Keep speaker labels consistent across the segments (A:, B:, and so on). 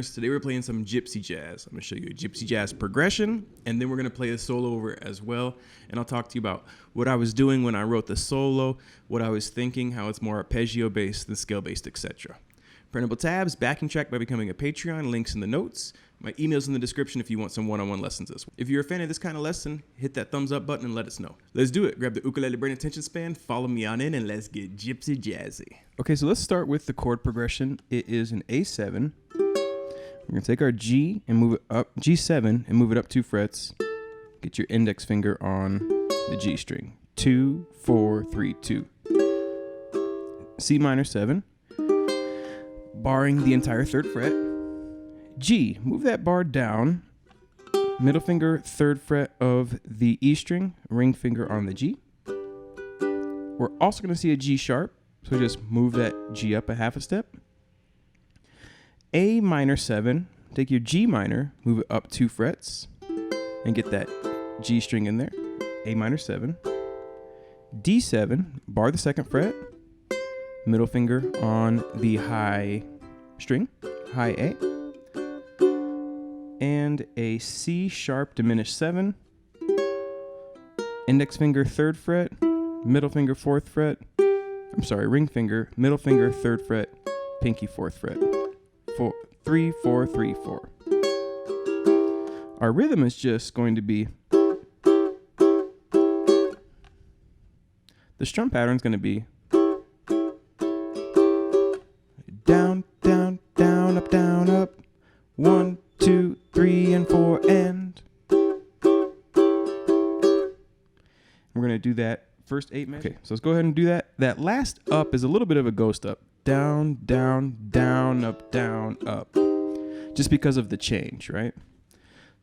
A: learners. Today we're playing some Gypsy Jazz. I'm going to show you a Gypsy Jazz progression, and then we're going to play a solo over it as well. And I'll talk to you about what I was doing when I wrote the solo, what I was thinking, how it's more arpeggio-based than scale-based, etc. Printable tabs, backing track by becoming a Patreon, links in the notes. My email's in the description if you want some one-on-one lessons as well. If you're a fan of this kind of lesson, hit that thumbs up button and let us know. Let's do it. Grab the ukulele brain attention span, follow me on in, and let's get Gypsy Jazzy. Okay, so let's start with the chord progression. It is an A7. We're going to take our G and move it up, G7, and move it up 2 frets. Get your index finger on the G string. 2, 4, 3, 2. C minor 7. Barring the entire 3rd fret. G, move that bar down. Middle finger, 3rd fret of the E string. Ring finger on the G. We're also going to see a G sharp. So just move that G up a half a step. A minor 7. Take your G minor, move it up 2 frets. And get that G string in there. A minor 7. D7, bar the 2nd fret. Middle finger on the high string, high A. And a C sharp diminished 7. Index finger 3rd fret, middle finger 4th fret. I'm sorry, ring finger, middle finger 3rd fret, pinky 4th fret. 4, 3, 4, 3, 4. Our rhythm is just going to be, the strum pattern is going to be down, down, down, up, 1, 2, 3, and 4, and we're going to do that first 8 measures. Okay, so let's go ahead and do that. That last up is a little bit of a ghost up. Down, down, down, up, just because of the change, right?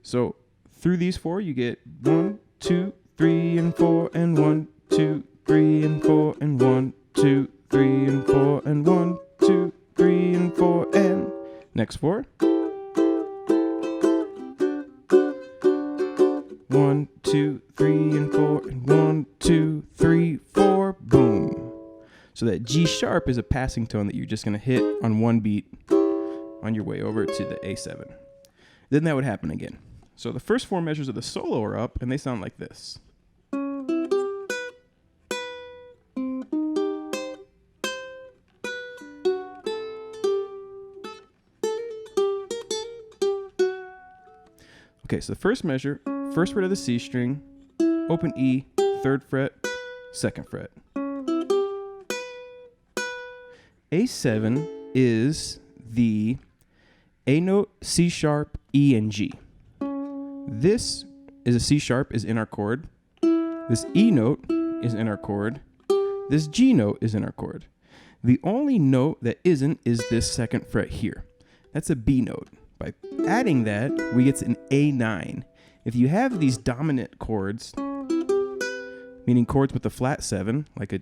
A: So through these 4, you get 1, 2, 3, and 4, and 1, 2, 3, and 4, and 1, 2, 3, and 4, and 1, 2, 3, and 4, and next 4. 1, 2, 3, and 4, and 1, 2, 3, 4, boom. So that G sharp is a passing tone that you're just going to hit on one beat on your way over to the A7. Then that would happen again. So the first 4 measures of the solo are up, and they sound like this. Okay, so the first measure, 1st fret of the C string, open E, 3rd fret, 2nd fret. A7 is the A note, C sharp, E, and G. This is a C sharp is in our chord. This E note is in our chord. This G note is in our chord. The only note that isn't is this 2nd fret here. That's a B note. By adding that, we get an A9. If you have these dominant chords, meaning chords with a flat 7, like a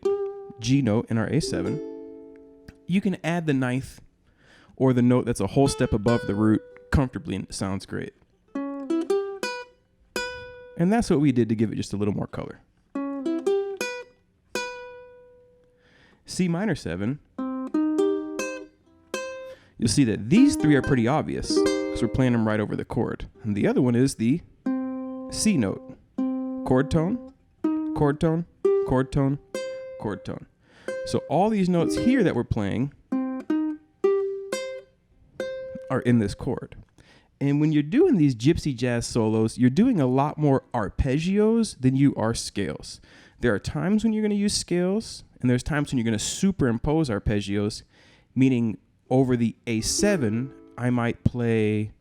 A: G note in our A7, you can add the 9th or the note that's a whole step above the root comfortably, and it sounds great. And that's what we did to give it just a little more color. C minor 7, you'll see that these 3 are pretty obvious because we're playing them right over the chord. And the other one is the C note. Chord tone, chord tone, chord tone, chord tone. So all these notes here that we're playing are in this chord. And when you're doing these Gypsy Jazz solos, you're doing a lot more arpeggios than you are scales. There are times when you're going to use scales, and there's times when you're going to superimpose arpeggios, meaning over the A7, I might play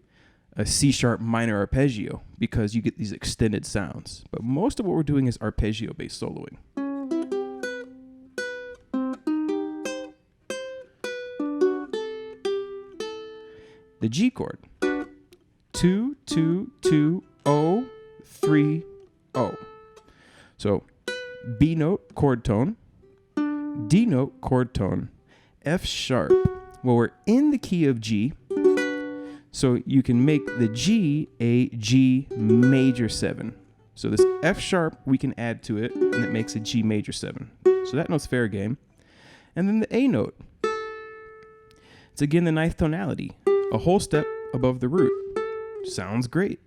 A: a C sharp minor arpeggio because you get these extended sounds. But most of what we're doing is arpeggio-based soloing. The G chord. 2, 2, 2, 0, 3, 0. So B note, chord tone. D note, chord tone. F sharp. Well, we're in the key of G, so you can make the G a G major 7. So this F sharp, we can add to it, and it makes a G major 7. So that note's fair game. And then the A note. It's again the 9th tonality. A whole step above the root. Sounds great.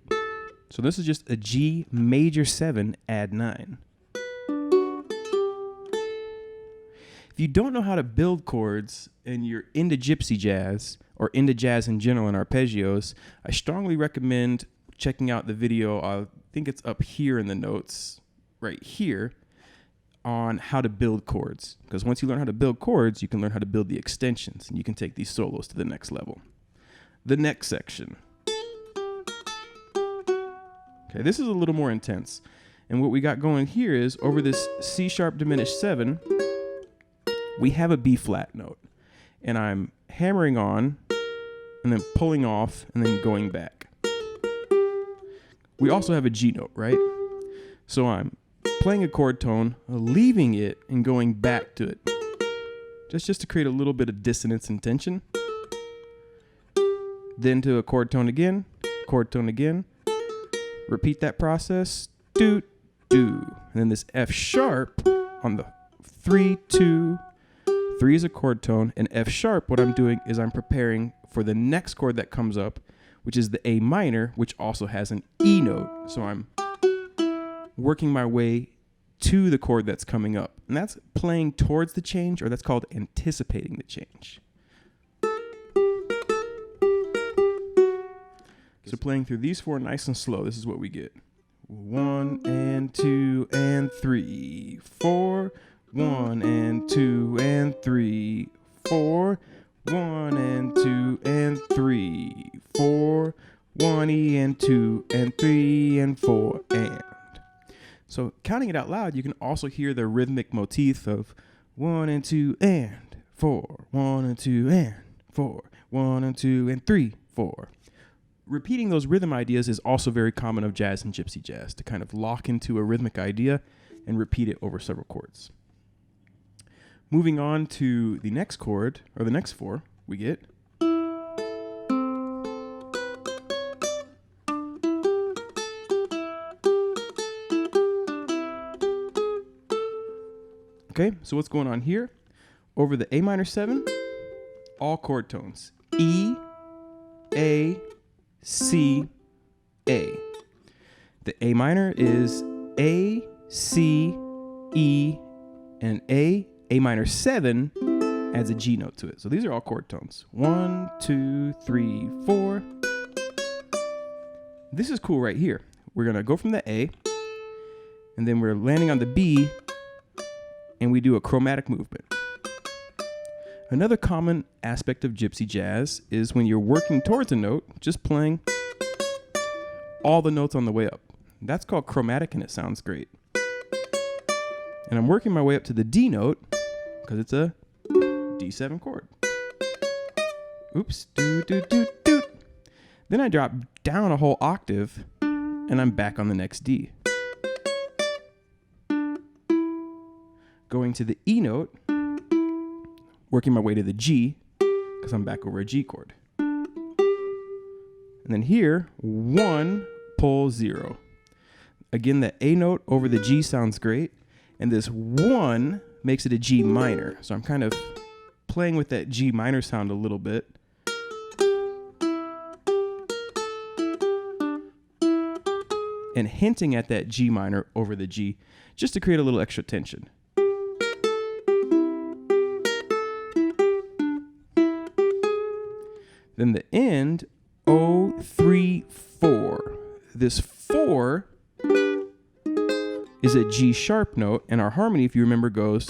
A: So this is just a G major 7 add 9. If you don't know how to build chords and you're into gypsy jazz or into jazz in general and arpeggios, I strongly recommend checking out the video. I think it's up here in the notes, right here, on how to build chords. Because once you learn how to build chords, you can learn how to build the extensions, and you can take these solos to the next level. The next section. Okay, this is a little more intense. And what we got going here is over this C sharp diminished 7, we have a B flat note. And I'm hammering on and then pulling off and then going back. We also have a G note, right? So I'm playing a chord tone, leaving it and going back to it. Just to create a little bit of dissonance and tension. Then to a chord tone again, repeat that process, do, and then this F sharp on the 3, 2, 3 is a chord tone, and F sharp, what I'm doing is I'm preparing for the next chord that comes up, which is the A minor, which also has an E note. So I'm working my way to the chord that's coming up, and that's playing towards the change, or that's called anticipating the change. So playing through these 4 nice and slow, this is what we get. 1 and 2 and 3, 4. 1 and 2 and 3, 4. 1 and 2 and 3, 4. 1 E and 2 and 3 and 4 and. So counting it out loud, you can also hear the rhythmic motif of 1 and 2 and 4. 1 and 2 and 4. 1 and 2 and 3, 4. Repeating those rhythm ideas is also very common of jazz and gypsy jazz, to kind of lock into a rhythmic idea and repeat it over several chords. Moving on to the next chord, or the next 4, we get okay, so what's going on here? Over the A minor 7, all chord tones. E, A, C, A. The A minor is A, C, E, and A. A minor 7 adds a G note to it. So these are all chord tones. 1, 2, 3, 4. This is cool right here. We're going to go from the A, and then we're landing on the B, and we do a chromatic movement. Another common aspect of gypsy jazz is when you're working towards a note, just playing all the notes on the way up. That's called chromatic, and it sounds great. And I'm working my way up to the D note because it's a D7 chord. Oops, do. Then I drop down a whole octave, and I'm back on the next D. Going to the E note, working my way to the G, because I'm back over a G chord. And then here, 1, pull 0. Again, the A note over the G sounds great, and this 1 makes it a G minor. So I'm kind of playing with that G minor sound a little bit. And hinting at that G minor over the G, just to create a little extra tension. Then the end, O, 3, 4. This 4 is a G sharp note, and our harmony, if you remember, goes.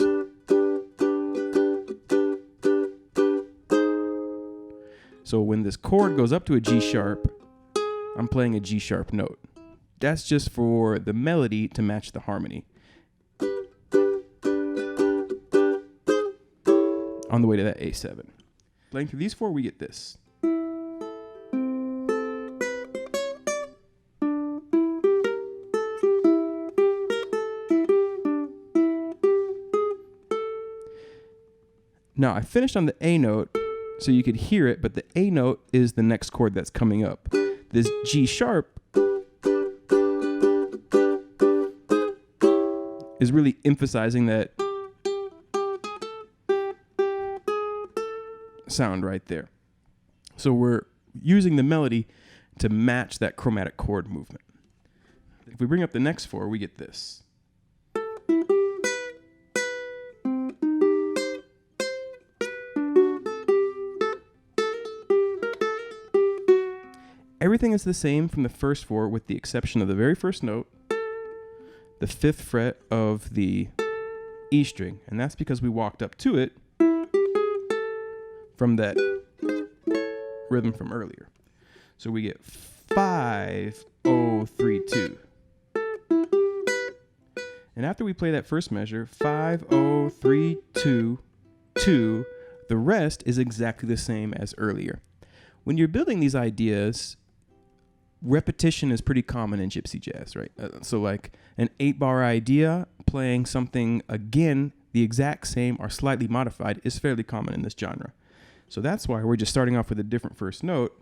A: So when this chord goes up to a G sharp, I'm playing a G sharp note. That's just for the melody to match the harmony. On the way to that A7. Playing through these 4, we get this. Now, I finished on the A note, so you could hear it, but the A note is the next chord that's coming up. This G sharp is really emphasizing that sound right there. So we're using the melody to match that chromatic chord movement. If we bring up the next 4, we get this. Everything is the same from the first 4 with the exception of the very first note, the 5th fret of the E string, and that's because we walked up to it from that rhythm from earlier. So we get 5, 0, 3, 2. And after we play that first measure, 5, 0, 3, 2, 2, the rest is exactly the same as earlier. When you're building these ideas, repetition is pretty common in gypsy jazz, right? So like an 8-bar idea playing something again, the exact same or slightly modified is fairly common in this genre. So that's why we're just starting off with a different first note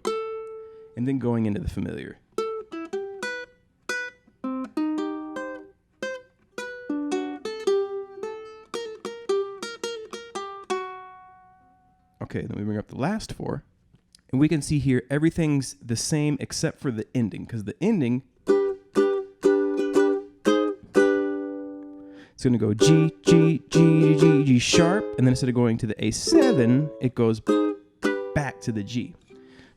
A: and then going into the familiar. Okay, then we bring up the last 4. And we can see here everything's the same except for the ending, because the ending, it's going to go G, G, G, G, G sharp, and then instead of going to the A7, it goes back to the G.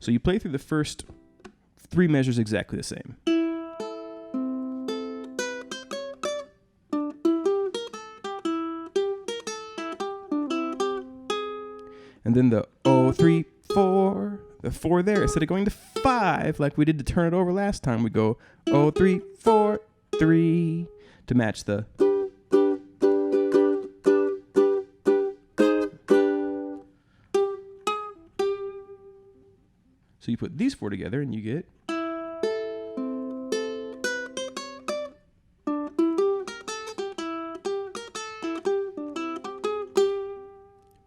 A: So you play through the first 3 measures exactly the same. And then the 0, 3, 4, the 4 there, instead of going to 5 like we did to turn it over last time, we go 0, 3, 4, 3 to match the. So you put these 4 together and you get.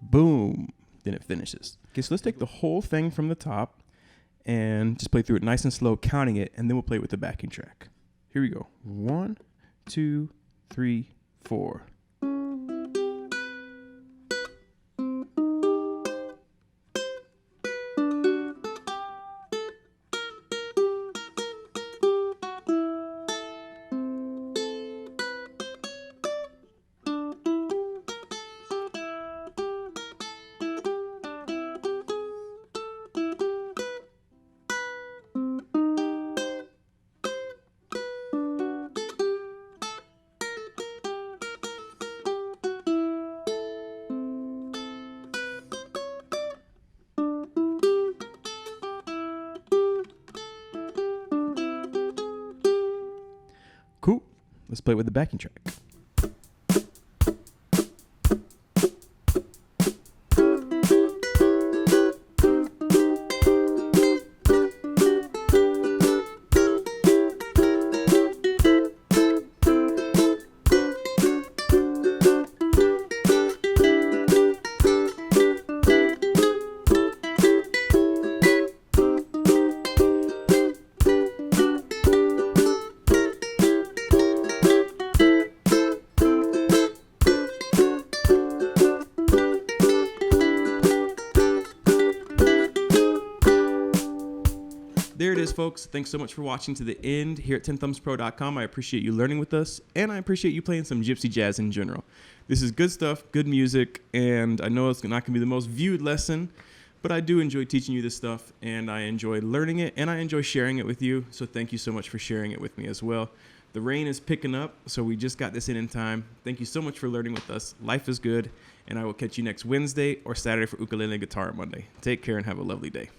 A: Boom. Then it finishes. Okay, so let's take the whole thing from the top and just play through it nice and slow, counting it, and then we'll play with the backing track. Here we go. 1, 2, 3, 4. Cool. Let's play with the backing track. There it is, folks. Thanks so much for watching to the end here at tenthumbsproductions. I appreciate you learning with us, and I appreciate you playing some gypsy jazz in general. This is good stuff, good music, and I know it's not going to be the most viewed lesson, but I do enjoy teaching you this stuff, and I enjoy learning it, and I enjoy sharing it with you, so thank you so much for sharing it with me as well. The rain is picking up, so we just got this in time. Thank you so much for learning with us. Life is good, and I will catch you next Wednesday or Saturday for Ukulele and Guitar Monday. Take care and have a lovely day.